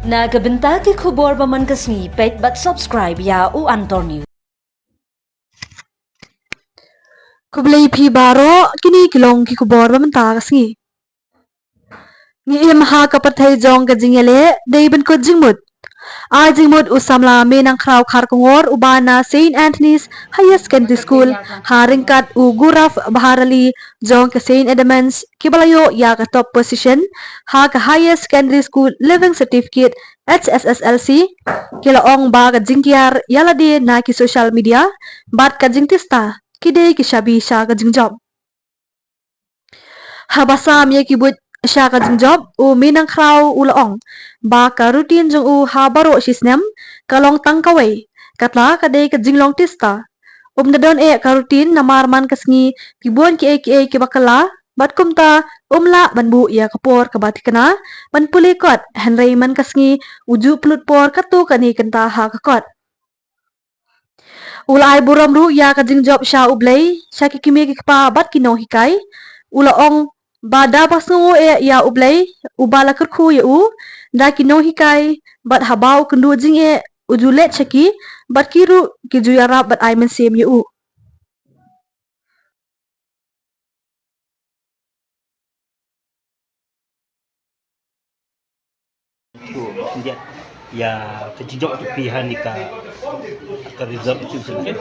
Nagabenta ki khubor baman kasni pet but subscribe ya u Antor News. Kublay pi baro kini kilong ki kubor ba manta kasngi. Ngi maha kapathai jong ka jingele deiben ko jingmut. A jingmut usamla menang kraw khar kongor ubana Saint Anthony's Higher Secondary School haringkat u guraf baharali jong ka Saint Edmunds kibalayo ya ka top position ha ka Higher Secondary School Living Certificate HSSLC kila ong ba ka jingkiar yalade na ki social media bat ka jingtista kide ki shabi sha ka jingjob. Habasa mi ki but sha ka jingjob u minang kraw u laong ba ka routine jong u ha baro sisnem kalong tangkawai katla kade ka jinglong tista nadon e ka routine na marman kasngi pibuan ki bakala bat kumta umla banbu ya kapor ka batikana ban pulikot henry man kasngi uju pelut por katu kani kenta ha kakot ulai buram ru ya ka jingjob sha ublay sha ki kimi ki pa bat kino hikai ulaong bada pasngu e ya ublay ubala kerku ya u da kino hikai bat habau kendu jing e ujulet chaki bat kiru ki juyara bat ai men sem ya u dia ya kejijok tu pilihan nika result tu sendiri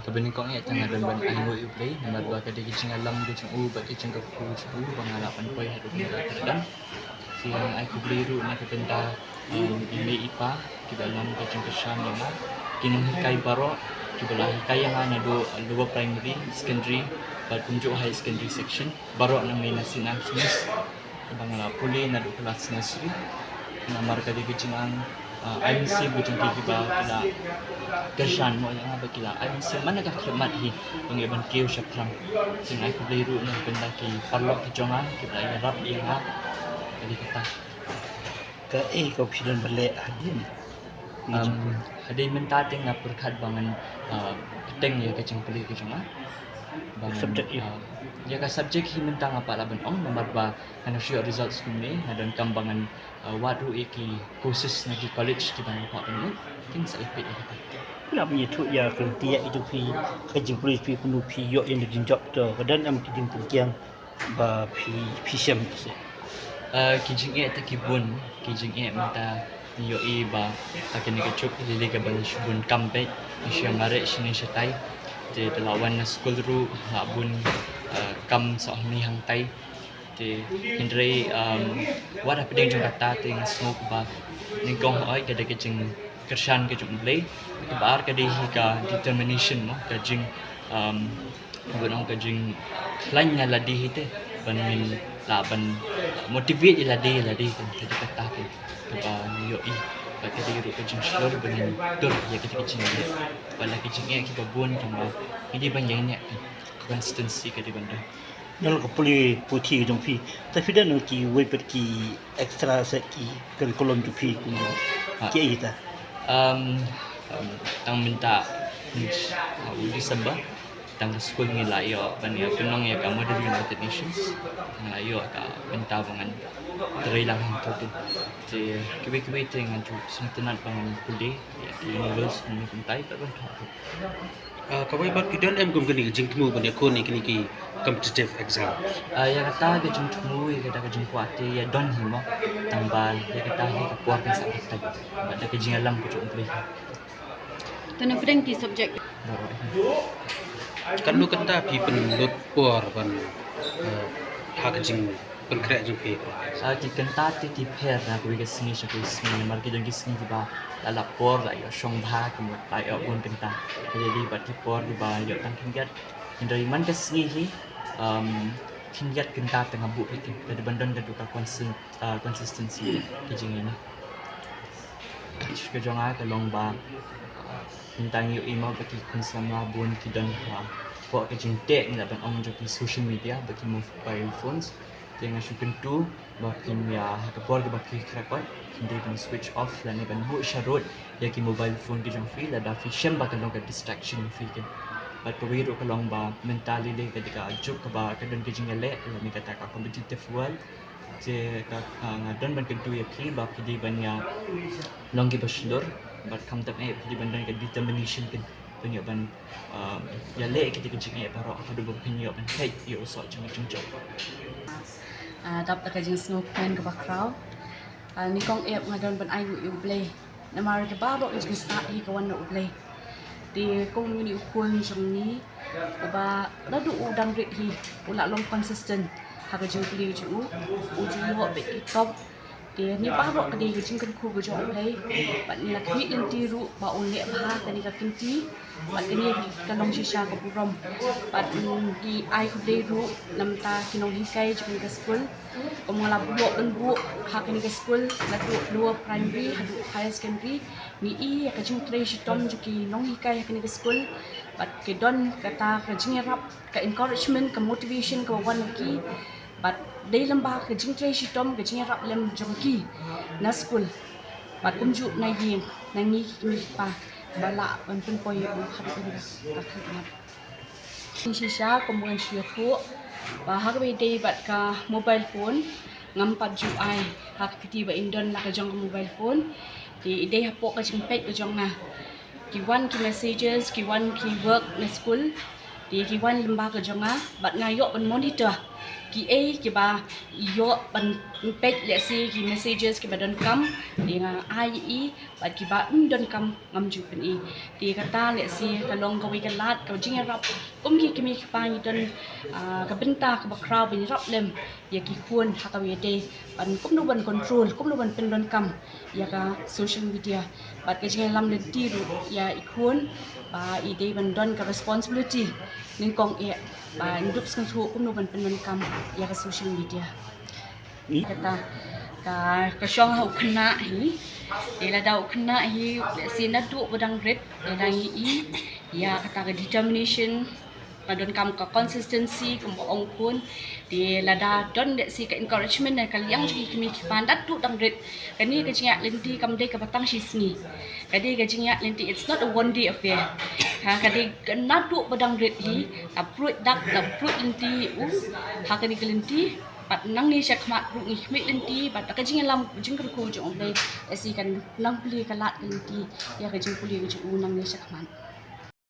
Kabini ko nga tanga dan ban ango iplay na madwa ka di kicing alam di kicing u ba kicing ka ku pangalapan ko ya dan si ay ko bliru na katenta ime ipa kita alam kicing kesan ya kinong hikai baro kita lah hikai yang hanya dua primary secondary dan tunjuk high secondary section baro na may nasinang sinis bangala puli na do kelas nursery na marka di kicing ang IMC bujung kita kila kersan mo yang apa kila IMC mana ka khidmat hi pengiban kiu syapram sing ai ku bliru na benda ki parlo ki jonga kita ya rap yang ha jadi kita ke kau pilihan balik hadin hadin menta ting na perkhat bangan peteng ya kecing peli ki jonga subjek ya ka subjek hi menta ngapa laban ong nomor ba kana sure results kumne hadon kambangan wadu iki khusus na di college di bang pak ni ting sa ipit ya kita nak punya tu ya kerja itu pi kerja polis pi kunu pi yo yang dijinjak tu dan am kijing pungkiang ba pi siam se kijing e ta kibun kijing e mata yo i ba akin ni kecuk lili ka ban shubun kampe siang mare sini setai de lawan na school ru bun kam sa ni hang tai de hindrai what happening jong kata ting smoke ba ni gong oi ka de kijing kersan ke jong play ke bar ka de hi ka determination no ka jing gunong ka jing lain na ladi hite ban min la ban motivate ladi kan jadi kata ke ba yo i ba ka de ru ka jing sure ban tur ya ka jing ni bala ka jing e ki ba bun tong ba hindi ban yang ne consistency ka de banda nol ko puli puti jong pi tapi dan ki we per ki extra set ki curriculum tu pi kunu ki ita tang minta December tang school ni layo ban ya penong ya kamu dari United Nations tang layo ka minta bangan terai lang hang tu je kiwe dengan tu semtenan bangan kude ya university ni pintai tak ban kawai bat kidan em gum gani jing tmu ban yakon ni ki competitive exam ya kata ke jung tmu ya kata ke jung kuate ya don himo tambal ya kata ni ke puar kan sakit tak ada ke jing alam ke jung play Tuna pedang ki subjek kan lu kata pi penlut por ban ha ka jing pen kre jing pi ki kenta ti per na ku ke sini mar ke jung ki sini ba la lapor la yo shong bha ke mo pa yo bun kenta jadi bat ki por di ba yo tang kingat indai man ke sini hi kingat kenta tengah bu itu dari bandon ke duka consistency ke jing ini ke jonga ke long ba tentang yo imo bagi konsumlah bun kidan ha po ke jing tek ni dapat on di social media bagi mobile phones dengan syukur tu bakin ya kapor ke baki krakot hindi ban switch off dan ban bu sharot ya ki mobile phone ke jong feel ada fi shem ba kan distraction fi ke bat ko wiro ka long ba mentally le ketika juk ka ba ka dan ke jing ele ni kata ka competitive world je ka ngadon ban kedua ya phi ba phi ban ya long ki bachelor ba kam tam phi ban dan ka determination kan punya ban ya le kita kecing para ada punya ban kai ya usah chung job Dap ta ka jing snow pen ka bakraw. Ni kong ep ngadon ban ai yu play. Na mar ka baro is start hi ka wan no play. Di kong ni ukun jong ni ba la du udang rit hi ula long consistent ha ka jing play ju u ju ho be ki top. Di ni baro ka di ka jing kan khu ka jong play. Ba ni la kwi len ti ru ba un le ba ka ni ka kin ti. Ba ka ni ka long shisha ka purom. Ba di ai ku play ru lam ta kinong hi kai ju ka school. Kemala buat dan buat hak ni ke school, lalu dua primary, hadu higher secondary, ni I kajing trace tom juki nong hikai hak ni ke school, but ke don kata kajing rap, ke encouragement, ke motivation, ke wan ki, but day lembah kajing trace tom kajing rap lem jongki na school, but kumju na yin, na ni pa bala pun poi hadu ni kakak. Shisha kemudian syuku hak day bat ka mobile phone ngampat ju ai hak kiti ba indon la ka jong mobile phone di day hapok ka jing pek ka jong na ki wan ki messages ki wan ki work na school di ki wan lembah ka jong na bat ngayok ban monitor ki ki ba yo ban pek le si ki messages ki ba don kam di nga ai bat ki ba don kam ngam ju pen di kata le si ka long ka wi ka lat ka jing rap kum ki kimi pa ni don ka benta ka ba crowd bin rap lem ya ki kun ha ka wi de ban kum no ban control kum no ban pen don kam ya ka social media bat ka jing lam le ti ru ya ikun ba I de ban don ka responsibility ning kong ba indup skang thu kum no ban pen don kam ya ka social media Ni kata ka syong hau kena hi ila dau kena hi sina du badang red ila I ya kata ka determination don kam ka consistency kum ong kun di lada don de si ka encouragement dan kaliang ji kimi pandat tu dang red kani ka jinga lenti kam de ka batang sisni kadi ka jinga lenti it's not a one day affair ha kadi kana tu badang red hi fruit dak la fruit lenti ha kani ka lenti pat nang ni syak mat ru ni khmi lenti pat ka jinga lam jing ka ko jong dai si kan nang pli ka lat lenti ya ka jing pli ka ju nang ni syak mat